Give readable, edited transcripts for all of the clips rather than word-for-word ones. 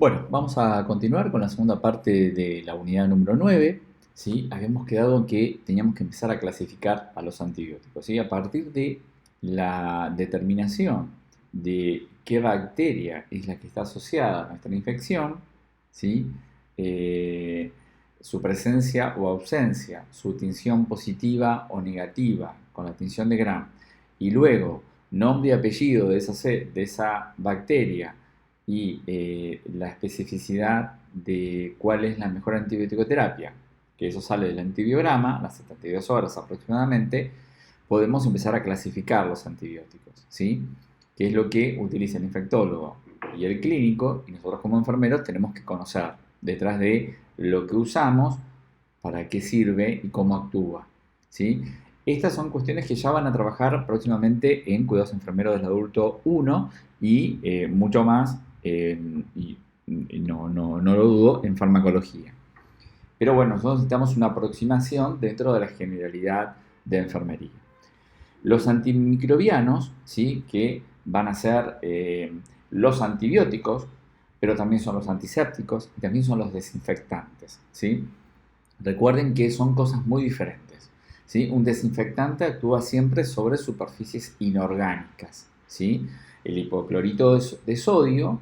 Bueno, vamos a continuar con la segunda parte de la unidad número 9. ¿Sí? Habíamos quedado en que teníamos que empezar a clasificar a los antibióticos, ¿sí? A partir de la determinación de qué bacteria es la que está asociada a nuestra infección, ¿sí? Eh, Su presencia o ausencia, su tinción positiva o negativa con la tinción de Gram, y luego nombre y apellido de esa bacteria y la especificidad de cuál es la mejor antibiótico-terapia, que eso sale del antibiograma, a las 72 horas aproximadamente, podemos empezar a clasificar los antibióticos, ¿sí? Que es lo que utiliza el infectólogo y el clínico, y nosotros como enfermeros tenemos que conocer detrás de lo que usamos, para qué sirve y cómo actúa, ¿sí? Estas son cuestiones que ya van a trabajar próximamente en cuidados enfermeros del adulto 1 y mucho más, y no lo dudo, en farmacología. Pero bueno, nosotros necesitamos una aproximación dentro de la generalidad de enfermería. Los antimicrobianos, ¿sí? Que van a ser los antibióticos, pero también son los antisépticos y también son los desinfectantes, ¿sí? Recuerden que son cosas muy diferentes, ¿sí? Un desinfectante actúa siempre sobre superficies inorgánicas, ¿sí? El hipoclorito de sodio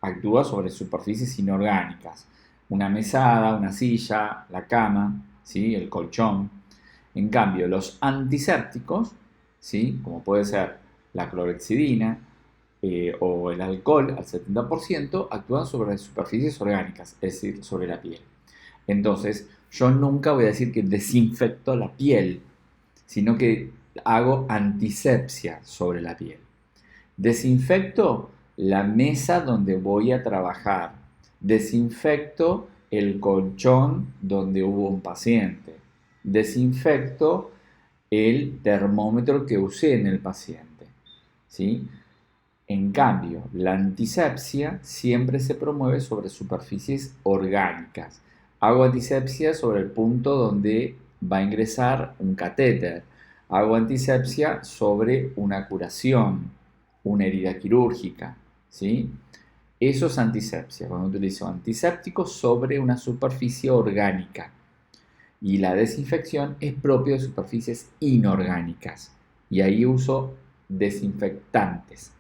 actúa sobre superficies inorgánicas. Una mesada, una silla, la cama, ¿sí? El colchón. En cambio, los antisépticos, ¿sí? Como puede ser la clorhexidina o el alcohol al 70%, actúan sobre superficies orgánicas, es decir, sobre la piel. Entonces, yo nunca voy a decir que desinfecto la piel, sino que hago antisepsia sobre la piel. Desinfecto la mesa donde voy a trabajar. Desinfecto el colchón donde hubo un paciente. Desinfecto el termómetro que usé en el paciente, ¿sí? En cambio, la antisepsia siempre se promueve sobre superficies orgánicas. Hago antisepsia sobre el punto donde va a ingresar un catéter. Hago antisepsia sobre una curación, una herida quirúrgica, ¿sí? Eso es antisepsia, cuando utilizo antiséptico sobre una superficie orgánica. Y la desinfección es propio de superficies inorgánicas. Y ahí uso desinfectantes,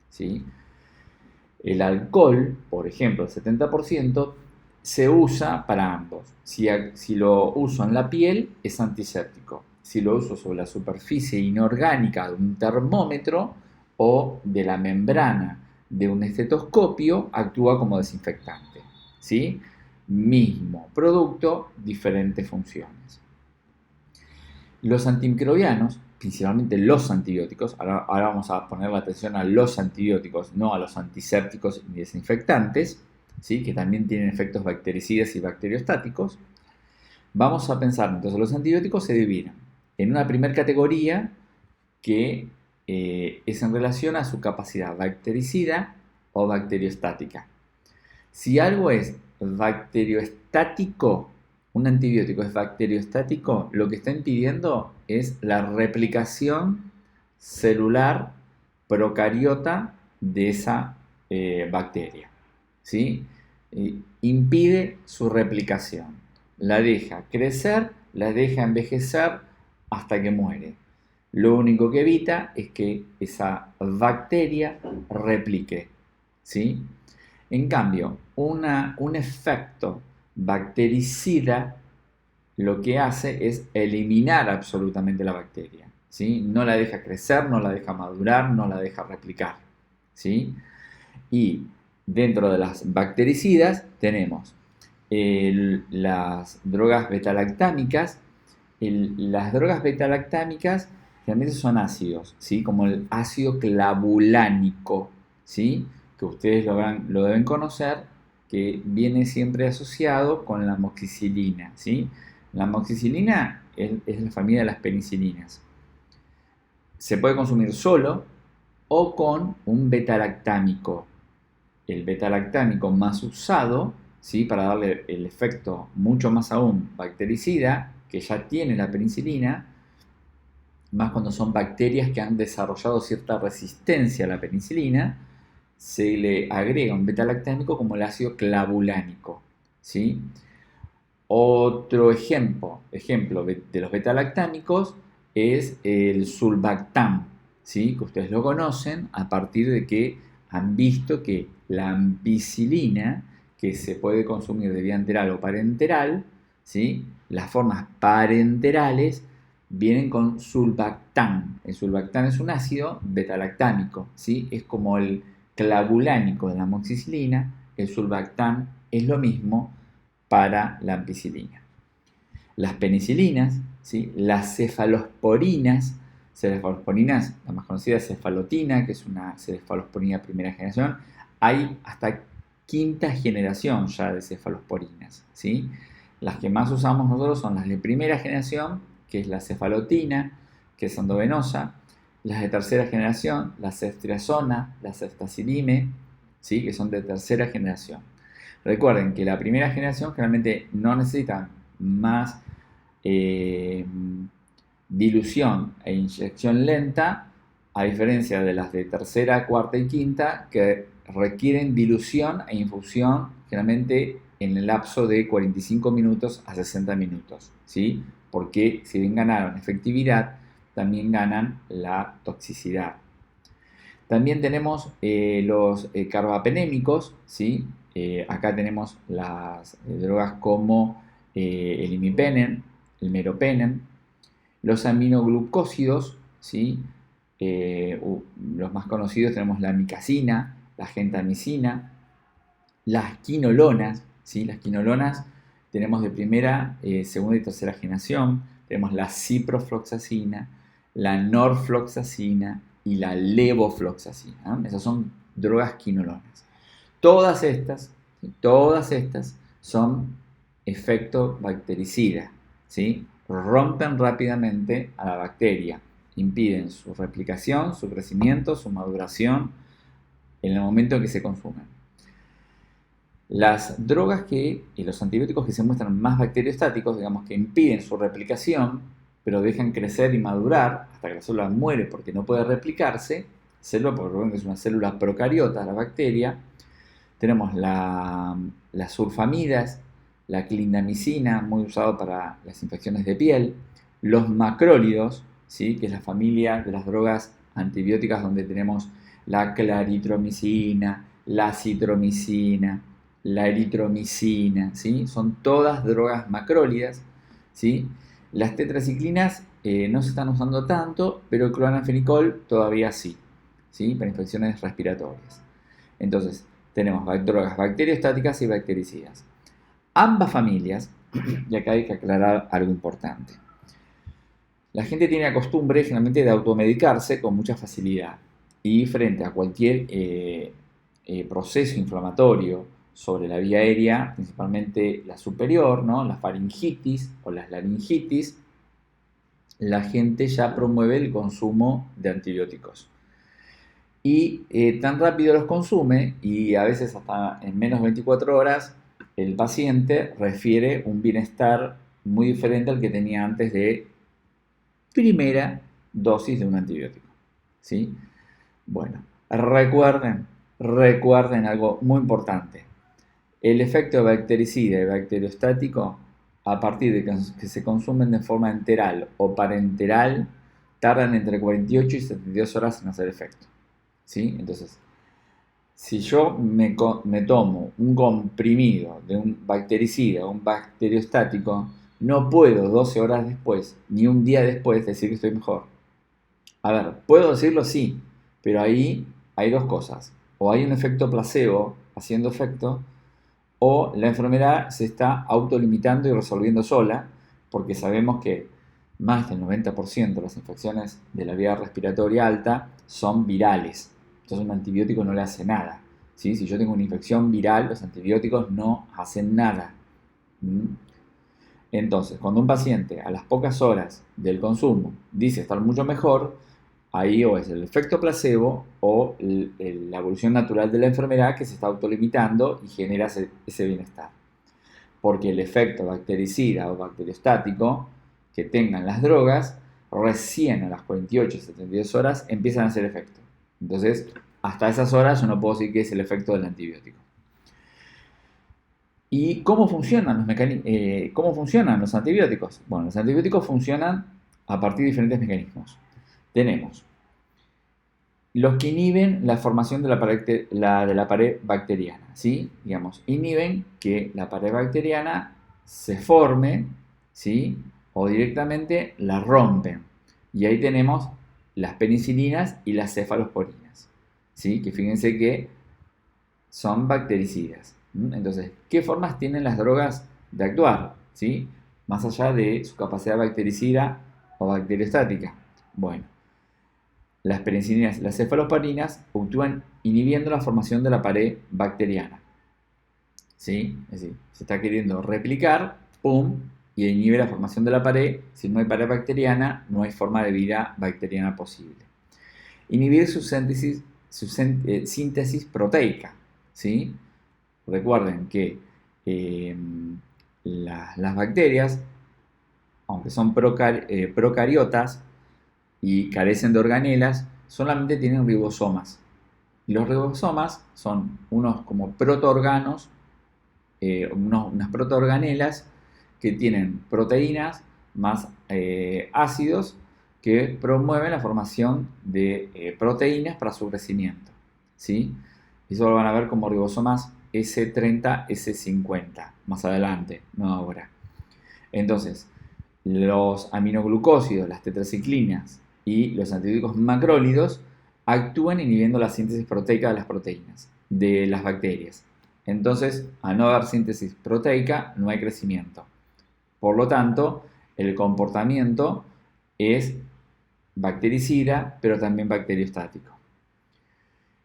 ¿sí? El alcohol, por ejemplo, el 70%, se usa para ambos. Si lo uso en la piel, es antiséptico. Si lo uso sobre la superficie inorgánica de un termómetro o de la membrana de un estetoscopio, actúa como desinfectante, ¿sí? Mismo producto, diferentes funciones. Los antimicrobianos, principalmente los antibióticos, ahora vamos a poner la atención a los antibióticos, no a los antisépticos y desinfectantes, ¿sí? Que también tienen efectos bactericidas y bacteriostáticos. Vamos a pensar, entonces los antibióticos se dividen en una primera categoría que es en relación a su capacidad bactericida o bacteriostática. Si algo es bacteriostático, un antibiótico es bacteriostático, lo que está impidiendo es la replicación celular procariota de esa bacteria, ¿sí? Impide su replicación, la deja crecer, la deja envejecer hasta que muere. Lo único que evita es que esa bacteria replique, ¿sí? En cambio, un efecto bactericida lo que hace es eliminar absolutamente la bacteria, ¿sí? No la deja crecer, no la deja madurar, no la deja replicar, ¿sí? Y dentro de las bactericidas tenemos las drogas betalactámicas. Las drogas betalactámicas realmente son ácidos, ¿sí? Como el ácido clavulánico, ¿sí? Que ustedes lo deben conocer, que viene siempre asociado con la amoxicilina, ¿sí? La amoxicilina es la familia de las penicilinas. Se puede consumir solo o con un betalactámico. El betalactámico más usado, ¿sí? Para darle el efecto mucho más aún bactericida, que ya tiene la penicilina, más cuando son bacterias que han desarrollado cierta resistencia a la penicilina, se le agrega un beta-lactámico como el ácido clavulánico, ¿sí? Otro ejemplo de los beta-lactámicos es el sulbactam, ¿sí? Que ustedes lo conocen a partir de que han visto que la ampicilina, que se puede consumir de vía enteral o parenteral, ¿sí? Las formas parenterales vienen con sulbactam. El sulbactam es un ácido beta-lactámico, ¿sí? Es como el clavulánico de la amoxicilina. El sulbactam es lo mismo para la ampicilina. Las penicilinas, ¿sí? Las cefalosporinas, la más conocida es cefalotina, que es una cefalosporina de primera generación. Hay hasta quinta generación ya de cefalosporinas, ¿sí? Las que más usamos nosotros son las de primera generación, que es la cefalotina, que es endovenosa. Las de tercera generación, la ceftriaxona, la ceftazidime, ¿sí? Que son de tercera generación. Recuerden que la primera generación generalmente no necesita más dilución e inyección lenta, a diferencia de las de tercera, cuarta y quinta, que requieren dilución e infusión generalmente en el lapso de 45 minutos a 60 minutos, ¿sí? Porque si bien ganaron efectividad, también ganan la toxicidad. También tenemos los carbapenémicos, ¿sí? Acá tenemos las drogas como el imipenem, el meropenem, los aminoglucósidos, ¿sí? Los más conocidos tenemos la micacina, la gentamicina, las quinolonas, ¿sí? Las quinolonas tenemos de primera, segunda y tercera generación, tenemos la ciprofloxacina, la norfloxacina y la levofloxacina, ¿no? Esas son drogas quinolonas. Todas estas son efecto bactericida, ¿sí? Rompen rápidamente a la bacteria, impiden su replicación, su crecimiento, su maduración en el momento en que se consumen. Las drogas y los antibióticos que se muestran más bacteriostáticos, digamos que impiden su replicación, pero dejan crecer y madurar hasta que la célula muere porque no puede replicarse, porque es una célula procariota, la bacteria. Tenemos las sulfamidas, la clindamicina, muy usado para las infecciones de piel, los macrólidos, ¿sí? Que es la familia de las drogas antibióticas donde tenemos la claritromicina, la citromicina, la eritromicina, ¿sí? Son todas drogas macrólidas, ¿sí? Las tetraciclinas no se están usando tanto, pero el cloranfenicol todavía sí, ¿sí? Para infecciones respiratorias. Entonces, tenemos drogas bacteriostáticas y bactericidas. Ambas familias, y acá hay que aclarar algo importante. La gente tiene la costumbre generalmente de automedicarse con mucha facilidad y frente a cualquier proceso inflamatorio sobre la vía aérea, principalmente la superior, ¿no? La faringitis o las laringitis, la gente ya promueve el consumo de antibióticos. Y tan rápido los consume y a veces hasta en menos de 24 horas el paciente refiere un bienestar muy diferente al que tenía antes de primera dosis de un antibiótico, ¿sí? Bueno, recuerden algo muy importante. El efecto bactericida y bacteriostático, a partir de que se consumen de forma enteral o parenteral, tardan entre 48 y 72 horas en hacer efecto, ¿sí? Entonces, si yo me tomo un comprimido de un bactericida o un bacteriostático, no puedo 12 horas después, ni un día después, decir que estoy mejor. A ver, puedo decirlo sí, pero ahí hay dos cosas. O hay un efecto placebo haciendo efecto, o la enfermedad se está autolimitando y resolviendo sola, porque sabemos que más del 90% de las infecciones de la vía respiratoria alta son virales. Entonces un antibiótico no le hace nada, ¿sí? Si yo tengo una infección viral, los antibióticos no hacen nada. Entonces, cuando un paciente a las pocas horas del consumo dice estar mucho mejor, ahí o es el efecto placebo o la evolución natural de la enfermedad que se está autolimitando y genera ese bienestar. Porque el efecto bactericida o bacteriostático que tengan las drogas, recién a las 48 72 horas empiezan a hacer efecto. Entonces, hasta esas horas yo no puedo decir que es el efecto del antibiótico. ¿Y cómo funcionan cómo funcionan los antibióticos? Bueno, los antibióticos funcionan a partir de diferentes mecanismos. Tenemos los que inhiben la formación de la pared bacteriana, ¿sí? Digamos, inhiben que la pared bacteriana se forme, ¿sí? O directamente la rompen. Y ahí tenemos las penicilinas y las cefalosporinas, ¿sí? Que fíjense que son bactericidas. Entonces, ¿qué formas tienen las drogas de actuar? ¿Sí? Más allá de su capacidad bactericida o bacteriostática. Bueno, las penicilinas y las cefalosporinas actúan inhibiendo la formación de la pared bacteriana. ¿Sí? Es decir, se está queriendo replicar, ¡pum! Y inhibe la formación de la pared. Si no hay pared bacteriana, no hay forma de vida bacteriana posible. Inhibir su síntesis proteica. ¿Sí? Recuerden que las bacterias, aunque son procariotas y carecen de organelas, solamente tienen ribosomas. Y los ribosomas son unos como protoorganos, unas protoorganelas que tienen proteínas más ácidos que promueven la formación de proteínas para su crecimiento. ¿Sí? Eso lo van a ver como ribosomas S30, S50, más adelante, no ahora. Entonces, los aminoglucósidos, las tetraciclinas y los antibióticos macrólidos actúan inhibiendo la síntesis proteica de las proteínas, de las bacterias. Entonces, al no haber síntesis proteica, no hay crecimiento. Por lo tanto, el comportamiento es bactericida, pero también bacteriostático.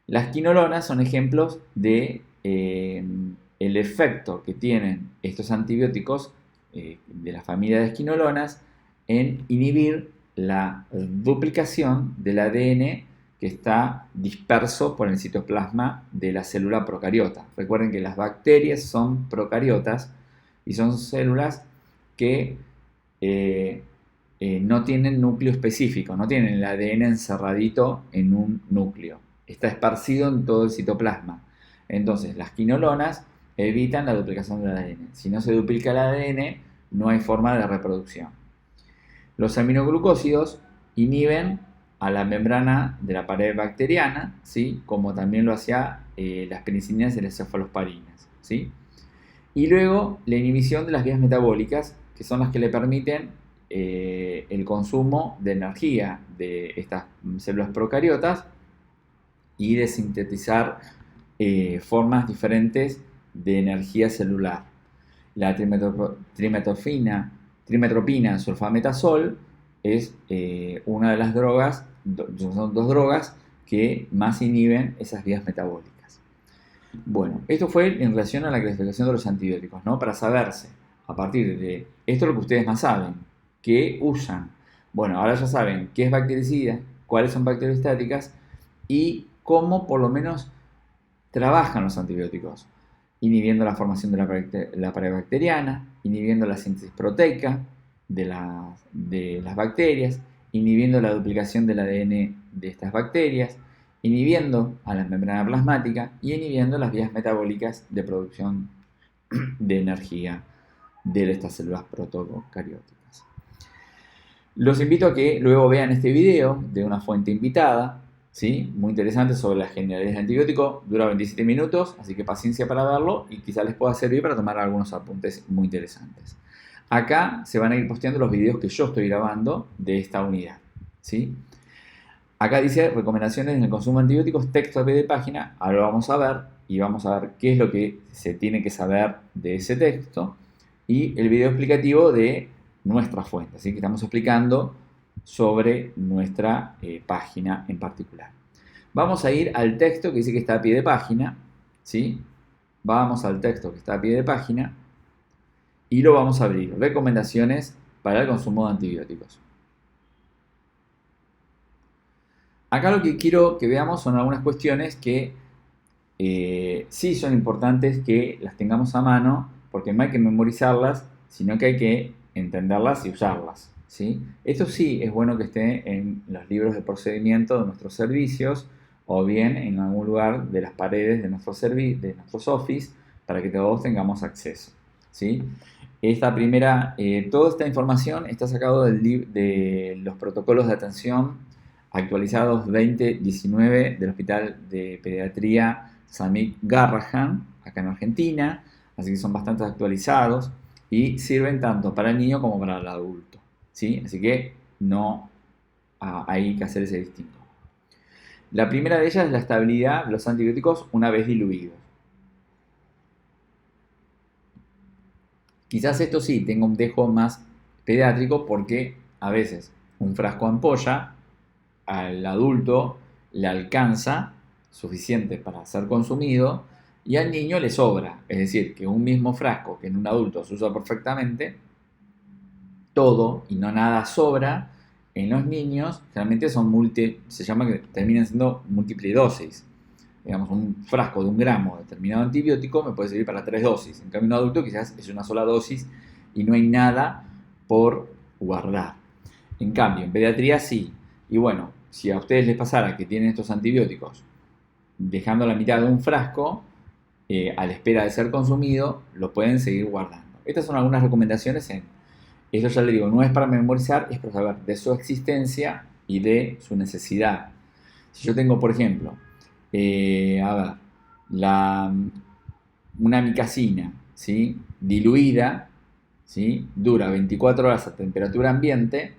Las quinolonas son ejemplos de el efecto que tienen estos antibióticos de la familia de quinolonas en inhibir la duplicación del ADN que está disperso por el citoplasma de la célula procariota. Recuerden que las bacterias son procariotas y son células que no tienen núcleo específico, no tienen el ADN encerradito en un núcleo. Está esparcido en todo el citoplasma. Entonces, las quinolonas evitan la duplicación del ADN. Si no se duplica el ADN, no hay forma de reproducción. Los aminoglucósidos inhiben a la membrana de la pared bacteriana, ¿sí? Como también lo hacía las penicilinas y las cefalosporinas, ¿sí? Y luego la inhibición de las vías metabólicas, que son las que le permiten el consumo de energía de estas células procariotas y de sintetizar formas diferentes de energía celular. La trimetopina sulfametazol es una de las drogas, son dos drogas que más inhiben esas vías metabólicas. Bueno, esto fue en relación a la clasificación de los antibióticos, ¿no? Para saberse, a partir de esto es lo que ustedes más saben, qué usan. Bueno, ahora ya saben qué es bactericida, cuáles son bacteriostáticas y cómo por lo menos trabajan los antibióticos, inhibiendo la formación de la pared bacteriana, inhibiendo la síntesis proteica de las bacterias, inhibiendo la duplicación del ADN de estas bacterias, inhibiendo a la membrana plasmática y inhibiendo las vías metabólicas de producción de energía de estas células protocarióticas. Los invito a que luego vean este video de una fuente invitada, ¿sí? Muy interesante, sobre las generalidades de antibiótico. Dura 27 minutos, así que paciencia para verlo y quizás les pueda servir para tomar algunos apuntes muy interesantes. Acá se van a ir posteando los videos que yo estoy grabando de esta unidad, ¿sí? Acá dice recomendaciones en el consumo de antibióticos, texto a pie de página. Ahora lo vamos a ver y vamos a ver qué es lo que se tiene que saber de ese texto y el video explicativo de nuestra fuente. Así que estamos explicando sobre nuestra página en particular. Vamos a ir al texto que dice que está a pie de página, ¿sí? Vamos al texto que está a pie de página y lo vamos a abrir. Recomendaciones para el consumo de antibióticos. Acá lo que quiero que veamos son algunas cuestiones que sí son importantes que las tengamos a mano, porque no hay que memorizarlas, sino que hay que entenderlas y usarlas, ¿sí? Esto sí es bueno que esté en los libros de procedimiento de nuestros servicios o bien en algún lugar de las paredes de de nuestros Office para que todos tengamos acceso, ¿sí? Toda esta información está sacado de los protocolos de atención actualizados 2019 del Hospital de Pediatría Samit Garrahan, acá en Argentina, así que son bastante actualizados y sirven tanto para el niño como para el adulto, ¿sí? Así que no hay que hacer ese distingo. La primera de ellas es la estabilidad de los antibióticos una vez diluidos. Quizás esto sí tenga un dejo más pediátrico porque a veces un frasco de ampolla al adulto le alcanza suficiente para ser consumido y al niño le sobra. Es decir, que un mismo frasco que en un adulto se usa perfectamente, todo y no nada sobra, en los niños generalmente se llama que terminan siendo múltiple dosis. Digamos, un frasco de 1 gramo de determinado antibiótico me puede servir para 3 dosis. En cambio, un adulto quizás es una sola dosis y no hay nada por guardar. En cambio, en pediatría sí. Y bueno, si a ustedes les pasara que tienen estos antibióticos dejando la mitad de un frasco, a la espera de ser consumido, lo pueden seguir guardando. Estas son algunas recomendaciones. Esto ya les digo, no es para memorizar, es para saber de su existencia y de su necesidad. Si yo tengo, por ejemplo, a ver, una micacina, ¿sí? Diluida, ¿sí? Dura 24 horas a temperatura ambiente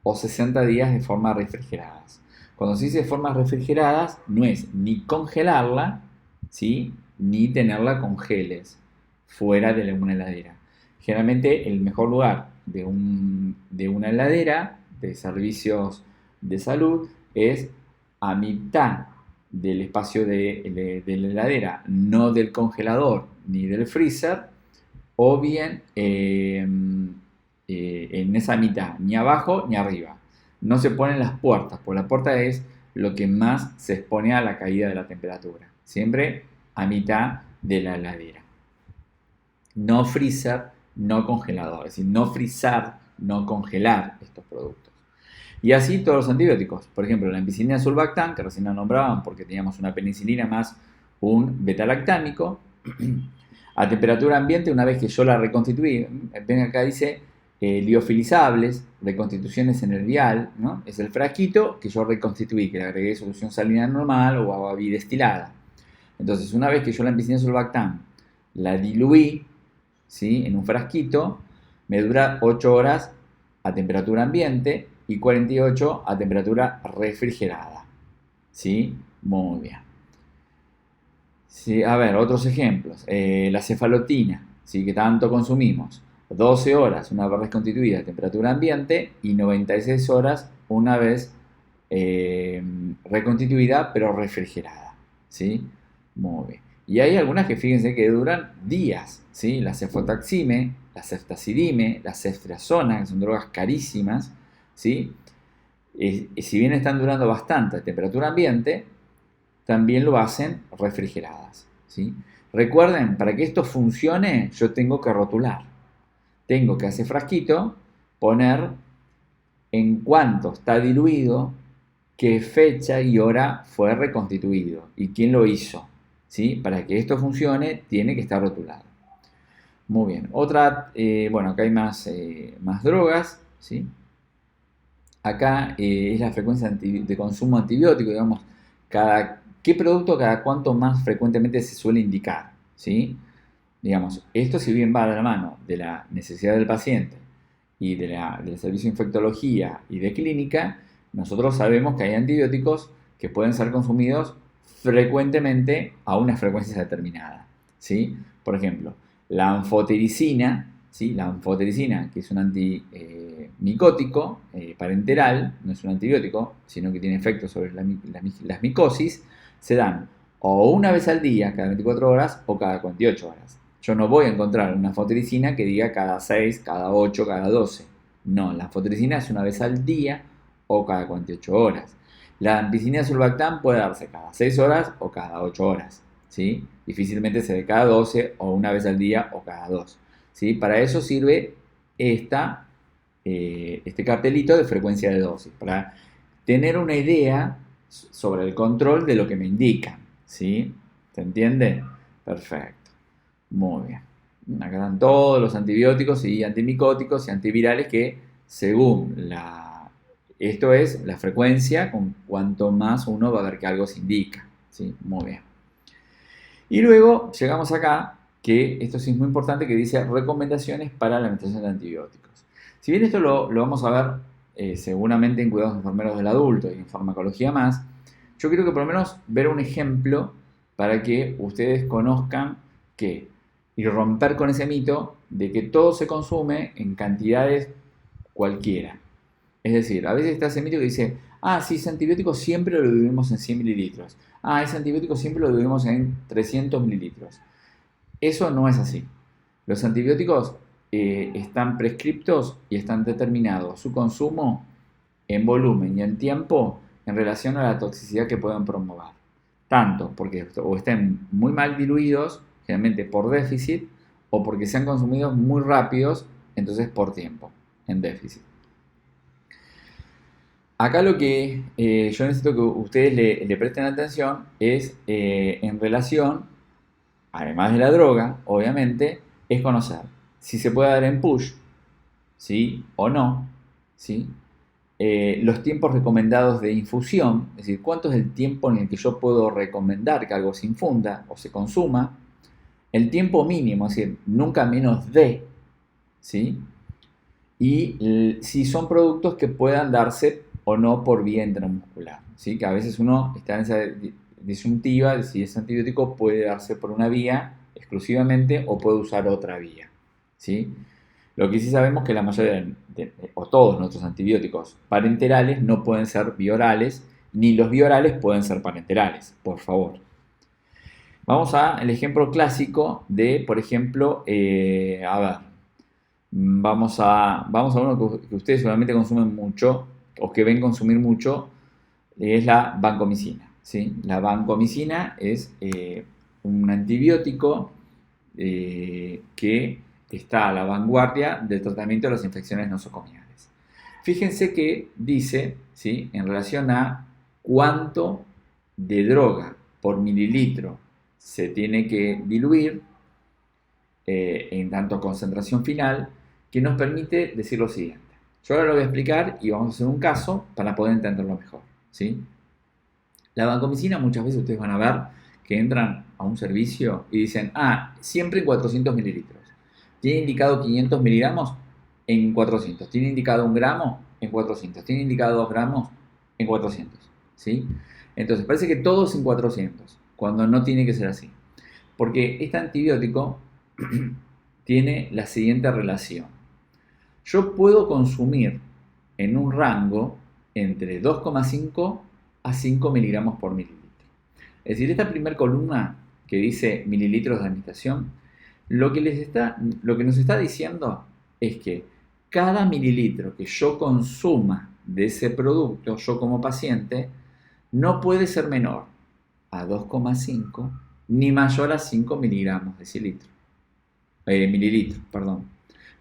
o 60 días de forma refrigeradas. Cuando se dice formas refrigeradas, no es ni congelarla, ¿sí? Ni tenerla con geles fuera de una heladera. Generalmente el mejor lugar de una heladera de servicios de salud es a mitad del espacio de la heladera, no del congelador ni del freezer, o bien en esa mitad, ni abajo ni arriba. No se ponen las puertas, porque la puerta es lo que más se expone a la caída de la temperatura. Siempre a mitad de la heladera. No freezer, no congelador. Es decir, no frizar, no congelar estos productos. Y así todos los antibióticos. Por ejemplo, la ampicilina sulbactam, que recién la nombraban porque teníamos una penicilina más un betalactámico. A temperatura ambiente, una vez que yo la reconstituí, ven acá dice liofilizables, reconstituciones en el vial, ¿no? Es el frasquito que yo reconstituí, que le agregué solución salina normal o agua bidestilada. Entonces, una vez que yo la ampicilina sulbactam la diluí, ¿sí? En un frasquito, me dura 8 horas a temperatura ambiente y 48 a temperatura refrigerada, ¿sí? Muy bien. Sí, a ver, otros ejemplos. La cefalotina, ¿sí? Que tanto consumimos. 12 horas una vez constituida a temperatura ambiente y 96 horas una vez reconstituida pero refrigerada, ¿sí? Muy bien. Y hay algunas que fíjense que duran días, ¿sí? La cefotaxime, la ceftazidime, la ceftriaxona, que son drogas carísimas, ¿sí? Si bien están durando bastante a temperatura ambiente, también lo hacen refrigeradas, ¿sí? Recuerden, para que esto funcione, yo tengo que rotular. Tengo que hacer frasquito, poner en cuánto está diluido, qué fecha y hora fue reconstituido y quién lo hizo, ¿sí? Para que esto funcione, tiene que estar rotulado. Muy bien. Bueno, acá hay más drogas, ¿sí? Acá es la frecuencia de consumo antibiótico, digamos, qué producto cada cuánto más frecuentemente se suele indicar, ¿sí? Digamos, esto si bien va de la mano de la necesidad del paciente y del servicio de infectología y de clínica, nosotros sabemos que hay antibióticos que pueden ser consumidos frecuentemente a una frecuencia determinada, ¿sí? Por ejemplo, la anfotericina, ¿sí? La anfotericina, que es un antimicótico parenteral, no es un antibiótico, sino que tiene efectos sobre las micosis, se dan o una vez al día, cada 24 horas, o cada 48 horas. Yo no voy a encontrar una anfotericina que diga cada 6, cada 8, cada 12. No, la anfotericina es una vez al día o cada 48 horas. La ampicilina sulbactam puede darse cada 6 horas o cada 8 horas, ¿sí? Difícilmente se dé cada 12 o una vez al día o cada 2, ¿sí? Para eso sirve este cartelito de frecuencia de dosis, para tener una idea sobre el control de lo que me indican, ¿sí? ¿Se entiende? Perfecto. Muy bien. Acá están todos los antibióticos y antimicóticos y antivirales que según esto es la frecuencia, con cuanto más uno va a ver que algo se indica, ¿sí? Muy bien. Y luego llegamos acá, que esto sí es muy importante, que dice recomendaciones para la administración de antibióticos. Si bien esto lo vamos a ver seguramente en cuidados enfermeros del adulto y en farmacología más, yo quiero que por lo menos ver un ejemplo para que ustedes conozcan que y romper con ese mito de que todo se consume en cantidades cualquiera. Es decir, a veces está ese mito que dice, ah, sí, ese antibiótico siempre lo dividimos en 100 mililitros. Ah, ese antibiótico siempre lo dividimos en 300 mililitros. Eso no es así. Los antibióticos están prescriptos y están determinados su consumo en volumen y en tiempo en relación a la toxicidad que pueden promover. Tanto porque o estén muy mal diluidos, generalmente por déficit, o porque sean consumidos muy rápidos, entonces por tiempo, en déficit. Acá lo que yo necesito que ustedes le presten atención es en relación, además de la droga, obviamente, es conocer si se puede dar en push, ¿sí? O no, ¿sí? Los tiempos recomendados de infusión, es decir, cuánto es el tiempo en el que yo puedo recomendar que algo se infunda o se consuma, el tiempo mínimo, es decir, nunca menos de, ¿sí? Y si son productos que puedan darse o no por vía intramuscular, ¿sí? Que a veces uno está en esa disyuntiva de si ese antibiótico puede darse por una vía exclusivamente o puede usar otra vía, ¿sí? Lo que sí sabemos es que la mayoría o todos nuestros antibióticos parenterales no pueden ser biorales, ni los biorales pueden ser parenterales, por favor. Vamos al ejemplo clásico de, por ejemplo, a ver, vamos a uno que ustedes seguramente consumen mucho, o que ven consumir mucho, es la vancomicina, ¿sí? La vancomicina es un antibiótico que está a la vanguardia del tratamiento de las infecciones nosocomiales. Fíjense que dice, ¿sí? En relación a cuánto de droga por mililitro se tiene que diluir en tanto concentración final, que nos permite decir lo siguiente. Yo ahora lo voy a explicar y vamos a hacer un caso para poder entenderlo mejor, ¿sí? La vancomicina muchas veces ustedes van a ver que entran a un servicio y dicen, ah, siempre en 400 mililitros. ¿Tiene indicado 500 miligramos? En 400. ¿Tiene indicado 1 gramo? En 400. ¿Tiene indicado 2 gramos? En 400. ¿Sí? Entonces parece que todo es en 400, cuando no tiene que ser así. Porque este antibiótico tiene la siguiente relación. Yo puedo consumir en un rango entre 2,5 a 5 miligramos por mililitro. Es decir, esta primera columna que dice mililitros de administración, lo que nos está diciendo es que cada mililitro que yo consuma de ese producto, yo como paciente, no puede ser menor a 2,5 ni mayor a 5 miligramos de mililitro.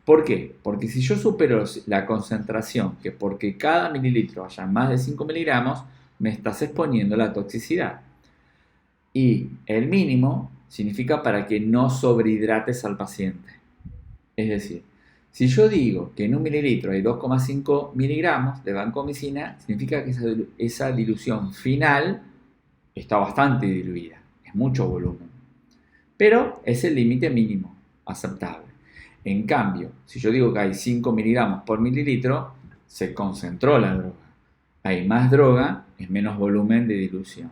¿Por qué? Porque si yo supero la concentración, que porque cada mililitro haya más de 5 miligramos, me estás exponiendo a la toxicidad. Y el mínimo significa para que no sobrehidrates al paciente. Es decir, si yo digo que en un mililitro hay 2,5 miligramos de vancomicina, significa que esa dilución final está bastante diluida, es mucho volumen. Pero es el límite mínimo aceptable. En cambio, si yo digo que hay 5 miligramos por mililitro, se concentró la droga. Hay más droga, es menos volumen de dilución.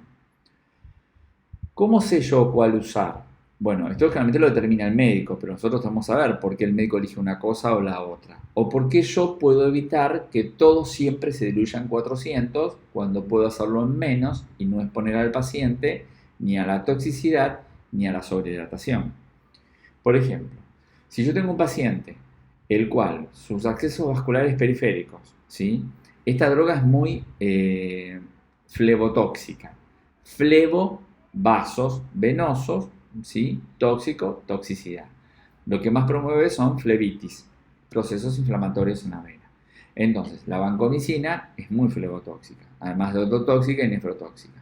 ¿Cómo sé yo cuál usar? Bueno, esto generalmente lo determina el médico, pero nosotros vamos a ver por qué el médico elige una cosa o la otra. O por qué yo puedo evitar que todo siempre se diluya en 400 cuando puedo hacerlo en menos y no exponer al paciente ni a la toxicidad ni a la sobrehidratación. Por ejemplo, si yo tengo un paciente el cual sus accesos vasculares periféricos, ¿sí? Esta droga es muy flebotóxica. Flebo, vasos venosos, ¿sí? Tóxico, toxicidad. Lo que más promueve son flebitis, procesos inflamatorios en la vena. Entonces, la vancomicina es muy flebotóxica, además de ototóxica y nefrotóxica.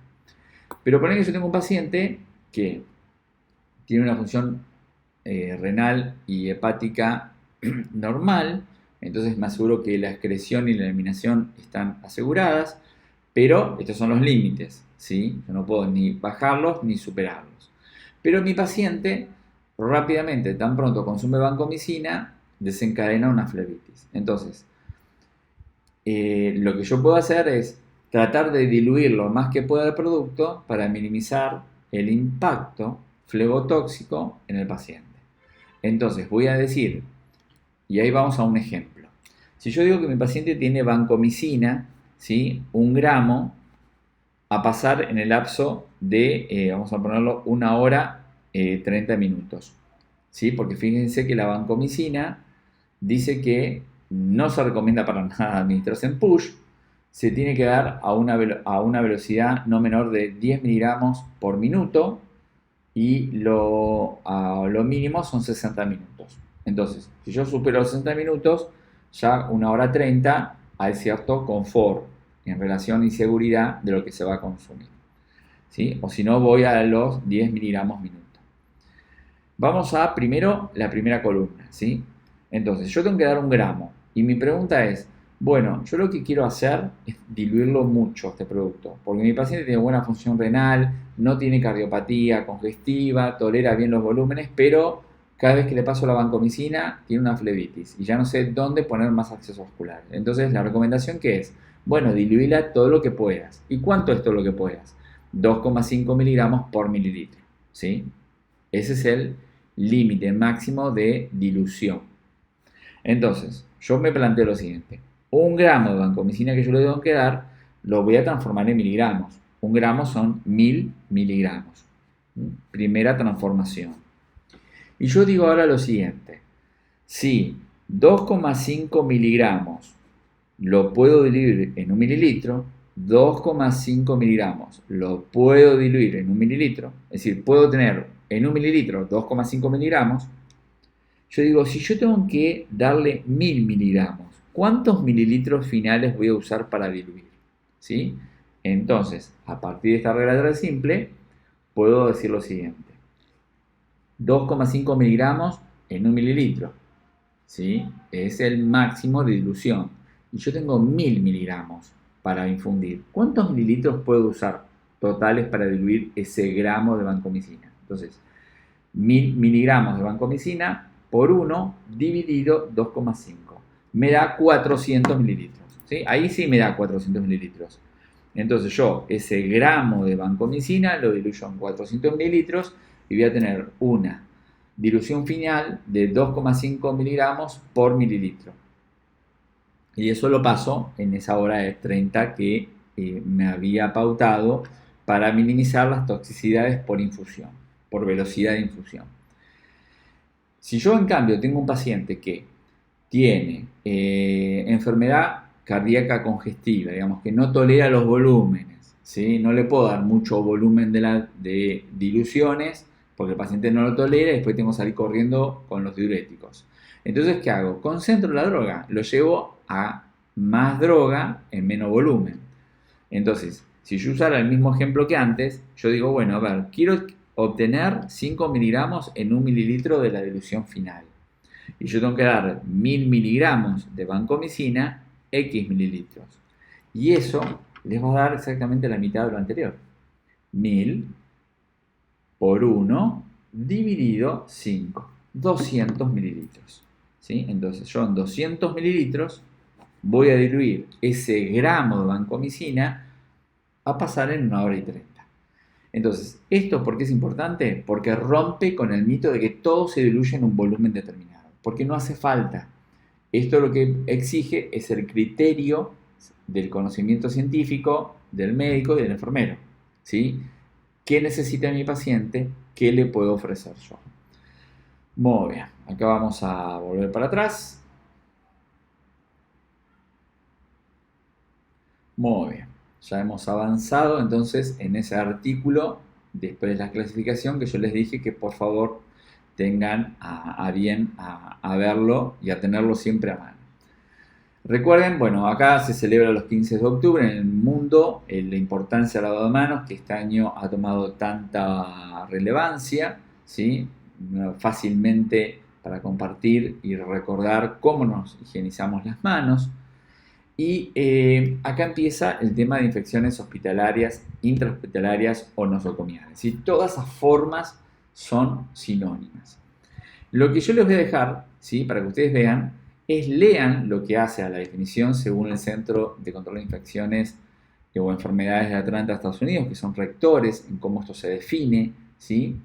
Pero poner que yo tengo un paciente que tiene una función renal y hepática normal, entonces me aseguro que la excreción y la eliminación están aseguradas, pero estos son los límites, ¿sí? Yo no puedo ni bajarlos ni superarlos. Pero mi paciente rápidamente, tan pronto consume vancomicina, desencadena una flebitis. Entonces, lo que yo puedo hacer es tratar de diluir lo más que pueda el producto para minimizar el impacto flebotóxico en el paciente. Entonces voy a decir, y ahí vamos a un ejemplo. Si yo digo que mi paciente tiene vancomicina, ¿sí? 1 gramo a pasar en el lapso de, vamos a ponerlo, 1 hora 30 minutos. ¿Sí? Porque fíjense que la vancomicina dice que no se recomienda para nada administrarse en push, se tiene que dar a una velocidad no menor de 10 miligramos por minuto y lo mínimo son 60 minutos. Entonces, si yo supero los 60 minutos, ya 1 hora 30 hay cierto confort en relación y seguridad de lo que se va a consumir. ¿Sí? O si no, voy a los 10 miligramos minuto. Vamos a primero la primera columna, ¿sí? Entonces, yo tengo que dar 1 gramo. Y mi pregunta es, bueno, yo lo que quiero hacer es diluirlo mucho este producto, porque mi paciente tiene buena función renal, no tiene cardiopatía congestiva, tolera bien los volúmenes, pero cada vez que le paso la vancomicina tiene una flebitis y ya no sé dónde poner más acceso vascular. Entonces, la recomendación que es, bueno, diluíla todo lo que puedas. ¿Y cuánto es todo lo que puedas? 2,5 miligramos por mililitro, ¿sí? Ese es el límite máximo de dilución. Entonces, yo me planteo lo siguiente. 1 gramo de vancomicina que yo le tengo que dar, lo voy a transformar en miligramos. 1 gramo son 1000 miligramos. Primera transformación. Y yo digo ahora lo siguiente. Si 2,5 miligramos lo puedo diluir en 1 mililitro, 2,5 miligramos lo puedo diluir en 1 mililitro, es decir, puedo tener en 1 mililitro 2,5 miligramos. Yo digo, si yo tengo que darle 1000 miligramos, ¿cuántos mililitros finales voy a usar para diluir? ¿Sí? Entonces, a partir de esta regla simple, puedo decir lo siguiente. 2,5 miligramos en 1 mililitro, ¿sí? Es el máximo de dilución. Y yo tengo 1000 miligramos para infundir. ¿Cuántos mililitros puedo usar totales para diluir ese gramo de vancomicina? Entonces, 1000 miligramos de vancomicina por 1 dividido 2,5. Me da 400 mililitros. ¿Sí? Ahí sí me da 400 mililitros. Entonces yo ese gramo de vancomicina lo diluyo en 400 mililitros y voy a tener una dilución final de 2,5 miligramos por mililitro. Y eso lo paso en esa hora de 30 que me había pautado para minimizar las toxicidades por infusión, por velocidad de infusión. Si yo en cambio tengo un paciente que tiene enfermedad cardíaca congestiva, digamos que no tolera los volúmenes, ¿sí? No le puedo dar mucho volumen de diluciones porque el paciente no lo tolera y después tengo que salir corriendo con los diuréticos. Entonces, ¿qué hago? Concentro la droga, lo llevo a más droga en menos volumen. Entonces, si yo usara el mismo ejemplo que antes, yo digo, bueno, a ver, quiero obtener 5 miligramos en 1 mililitro de la dilución final. Y yo tengo que dar 1000 miligramos de vancomicina, X mililitros. Y eso les va a dar exactamente la mitad de lo anterior. 1000 por 1 dividido 5, 200 mililitros. ¿Sí? Entonces yo en 200 mililitros voy a diluir ese gramo de vancomicina a pasar en 1 hora y 30. Entonces, ¿esto por qué es importante? Porque rompe con el mito de que todo se diluye en un volumen determinado. Porque no hace falta. Esto lo que exige es el criterio del conocimiento científico del médico y del enfermero. ¿Sí? ¿Qué necesita mi paciente? ¿Qué le puedo ofrecer yo? Muy bien. Acá vamos a volver para atrás. Muy bien. Ya hemos avanzado entonces en ese artículo después de la clasificación que yo les dije que por favor tengan a bien a verlo y a tenerlo siempre a mano. Recuerden, bueno, acá se celebra los 15 de octubre en el mundo, la importancia del lavado de manos, que este año ha tomado tanta relevancia, ¿sí? Fácilmente para compartir y recordar cómo nos higienizamos las manos. Y acá empieza el tema de infecciones hospitalarias, intrahospitalarias o nosocomiales. Y todas esas formas son sinónimas. Lo que yo les voy a dejar, ¿sí? Para que ustedes vean, es lean lo que hace a la definición según el Centro de Control de Infecciones o Enfermedades de Atlanta, Estados Unidos, que son rectores en cómo esto se define, ¿sí?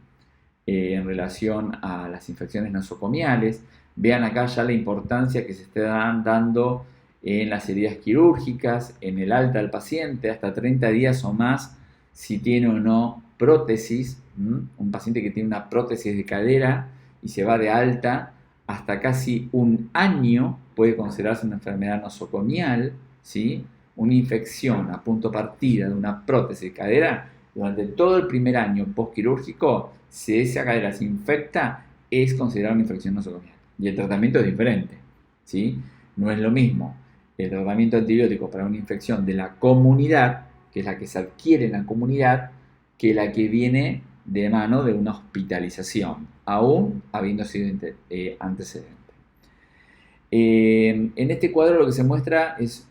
En relación a las infecciones nosocomiales. Vean acá ya la importancia que se está dando en las heridas quirúrgicas, en el alta del paciente, hasta 30 días o más, si tiene o no prótesis. Un paciente que tiene una prótesis de cadera y se va de alta, hasta casi un año puede considerarse una enfermedad nosocomial, ¿sí? Una infección a punto partida de una prótesis de cadera durante todo el primer año postquirúrgico, si esa cadera se infecta, es considerada una infección nosocomial. Y el tratamiento es diferente, ¿sí? No es lo mismo el tratamiento antibiótico para una infección de la comunidad, que es la que se adquiere en la comunidad, que la que viene de mano de una hospitalización, aún habiendo sido antecedente. En este cuadro lo que se muestra es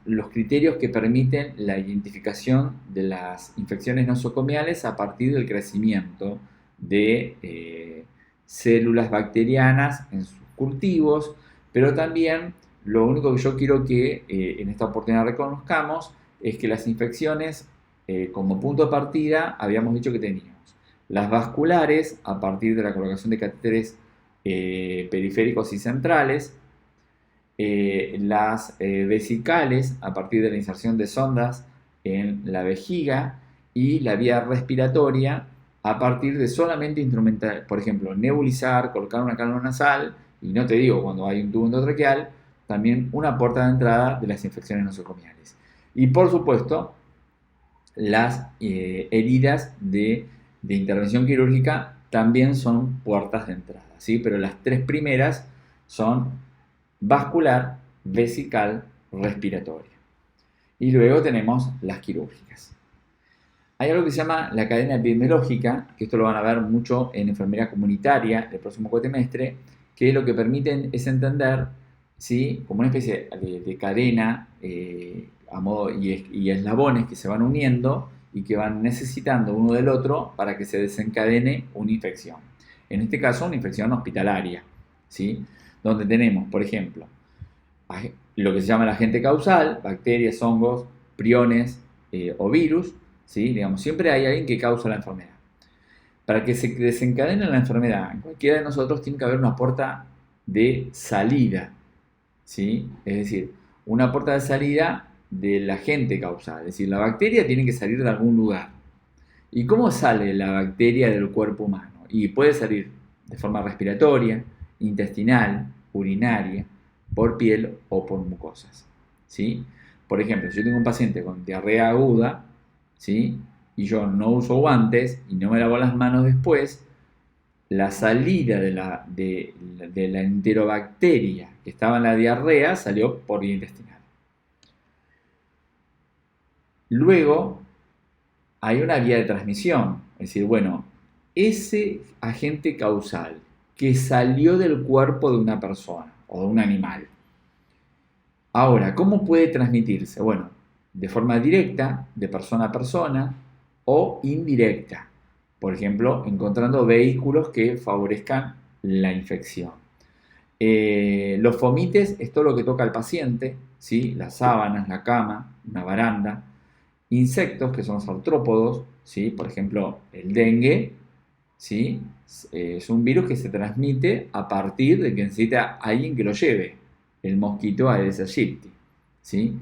los criterios que permiten la identificación de las infecciones nosocomiales a partir del crecimiento de células bacterianas en sus cultivos, pero también lo único que yo quiero que en esta oportunidad reconozcamos es que las infecciones como punto de partida habíamos dicho que teníamos las vasculares a partir de la colocación de catéteres periféricos y centrales, las vesicales a partir de la inserción de sondas en la vejiga y la vía respiratoria a partir de solamente instrumental, por ejemplo, nebulizar, colocar una cánula nasal y no te digo cuando hay un tubo endotraqueal, también una puerta de entrada de las infecciones nosocomiales. Y por supuesto, las heridas de intervención quirúrgica también son puertas de entrada, ¿sí? Pero las tres primeras son vascular, vesical, respiratoria. Y luego tenemos las quirúrgicas. Hay algo que se llama la cadena epidemiológica, que esto lo van a ver mucho en enfermería comunitaria el próximo cuatrimestre, que lo que permiten es entender, ¿sí? Como una especie de cadena a modo y eslabones que se van uniendo y que van necesitando uno del otro para que se desencadene una infección. En este caso, una infección hospitalaria, ¿sí? Donde tenemos, por ejemplo, lo que se llama el agente causal, bacterias, hongos, priones o virus, ¿sí? Digamos, siempre hay alguien que causa la enfermedad. Para que se desencadene la enfermedad, en cualquiera de nosotros tiene que haber una puerta de salida, ¿sí? Es decir, una puerta de salida del agente causal. Es decir, la bacteria tiene que salir de algún lugar. ¿Y cómo sale la bacteria del cuerpo humano? Y puede salir de forma respiratoria, intestinal, urinaria, por piel o por mucosas, ¿sí? Por ejemplo, si yo tengo un paciente con diarrea aguda, ¿sí? Y yo no uso guantes y no me lavo las manos después, la salida de la enterobacteria que estaba en la diarrea salió por vía intestinal. Luego hay una vía de transmisión, es decir, bueno, ese agente causal que salió del cuerpo de una persona o de un animal. Ahora, ¿cómo puede transmitirse? Bueno, de forma directa, de persona a persona, o indirecta. Por ejemplo, encontrando vehículos que favorezcan la infección. Los fomites es todo lo que toca al paciente, ¿sí? Las sábanas, la cama, una baranda. Insectos, que son los artrópodos, ¿sí? Por ejemplo, el dengue, ¿sí? Es un virus que se transmite a partir de que necesita alguien que lo lleve, el mosquito Aedes aegypti, ¿sí?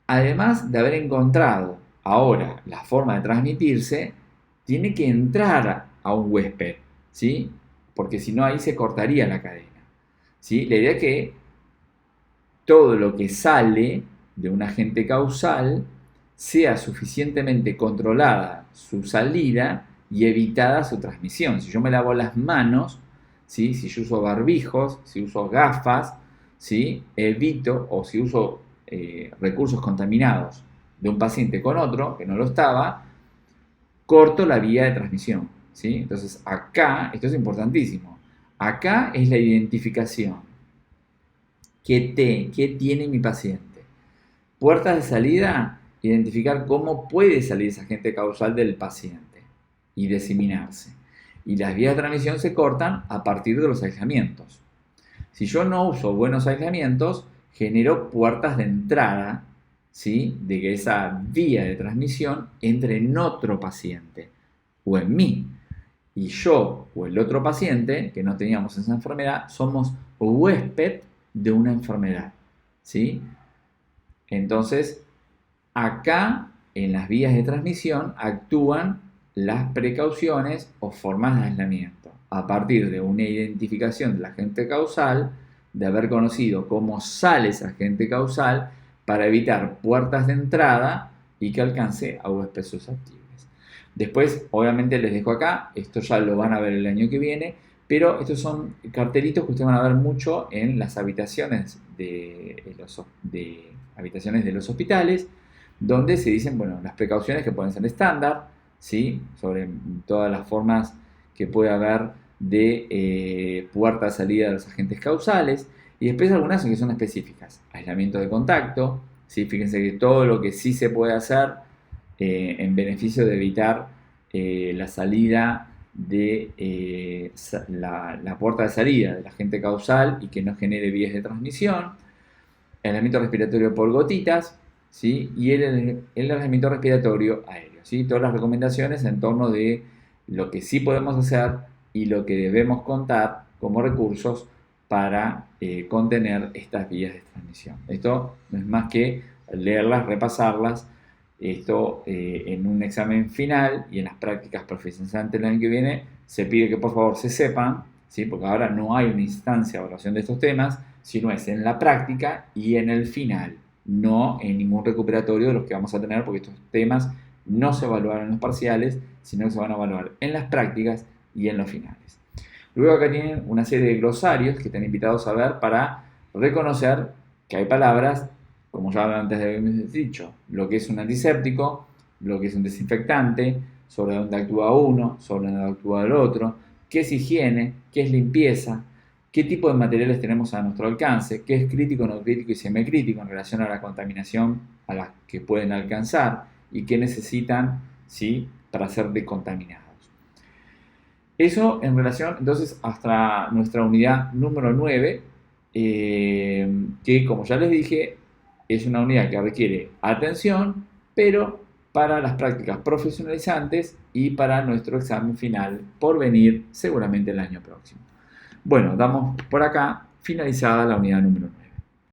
Además de haber encontrado ahora la forma de transmitirse, tiene que entrar a un huésped, ¿sí? Porque si no, ahí se cortaría la cadena, ¿sí? La idea es que todo lo que sale de un agente causal sea suficientemente controlada su salida y evitada su transmisión. Si yo me lavo las manos, ¿sí? Si yo uso barbijos, si uso gafas, ¿sí? Evito, o si uso recursos contaminados de un paciente con otro que no lo estaba, corto la vía de transmisión, ¿sí? Entonces acá, esto es importantísimo, acá es la identificación. ¿Qué tiene mi paciente? Puertas de salida, identificar cómo puede salir ese agente causal del paciente y diseminarse. Y las vías de transmisión se cortan a partir de los aislamientos. Si yo no uso buenos aislamientos, genero puertas de entrada, ¿sí? De que esa vía de transmisión entre en otro paciente o en mí. Y yo o el otro paciente, que no teníamos esa enfermedad, somos huésped de una enfermedad, ¿sí? Entonces, acá en las vías de transmisión actúan las precauciones o formas de aislamiento a partir de una identificación del agente causal, de haber conocido cómo sale ese agente causal para evitar puertas de entrada y que alcance a huéspedes susceptibles. Después, obviamente les dejo acá, esto ya lo van a ver el año que viene, pero estos son cartelitos que ustedes van a ver mucho en las habitaciones de los hospitales, donde se dicen, bueno, las precauciones que pueden ser estándar, ¿sí? Sobre todas las formas que puede haber de puerta de salida de los agentes causales, y después algunas que son específicas, aislamiento de contacto, ¿sí? Fíjense que todo lo que sí se puede hacer en beneficio de evitar la salida de la puerta de salida del agente causal y que no genere vías de transmisión, el aislamiento respiratorio por gotitas, ¿sí? Y el aislamiento respiratorio aéreo, ¿sí? Todas las recomendaciones en torno de lo que sí podemos hacer y lo que debemos contar como recursos para contener estas vías de transmisión. Esto no es más que leerlas, repasarlas, esto en un examen final y en las prácticas profesionalizantes del año que viene se pide que por favor se sepan, ¿sí? Porque ahora no hay una instancia de evaluación de estos temas, sino es en la práctica y en el final, no en ningún recuperatorio de los que vamos a tener, porque estos temas no se evaluaron en los parciales, sino que se van a evaluar en las prácticas y en los finales. Luego acá tienen una serie de glosarios que están invitados a ver para reconocer que hay palabras, como ya antes habíamos dicho, lo que es un antiséptico, lo que es un desinfectante, sobre dónde actúa uno, sobre dónde actúa el otro, qué es higiene, qué es limpieza, qué tipo de materiales tenemos a nuestro alcance, qué es crítico, no crítico y semicrítico en relación a la contaminación a la que pueden alcanzar y qué necesitan, ¿sí? Para ser decontaminados. Eso en relación entonces hasta nuestra unidad número 9, que como ya les dije, es una unidad que requiere atención, pero para las prácticas profesionalizantes y para nuestro examen final por venir seguramente el año próximo. Bueno, damos por acá finalizada la unidad número 9.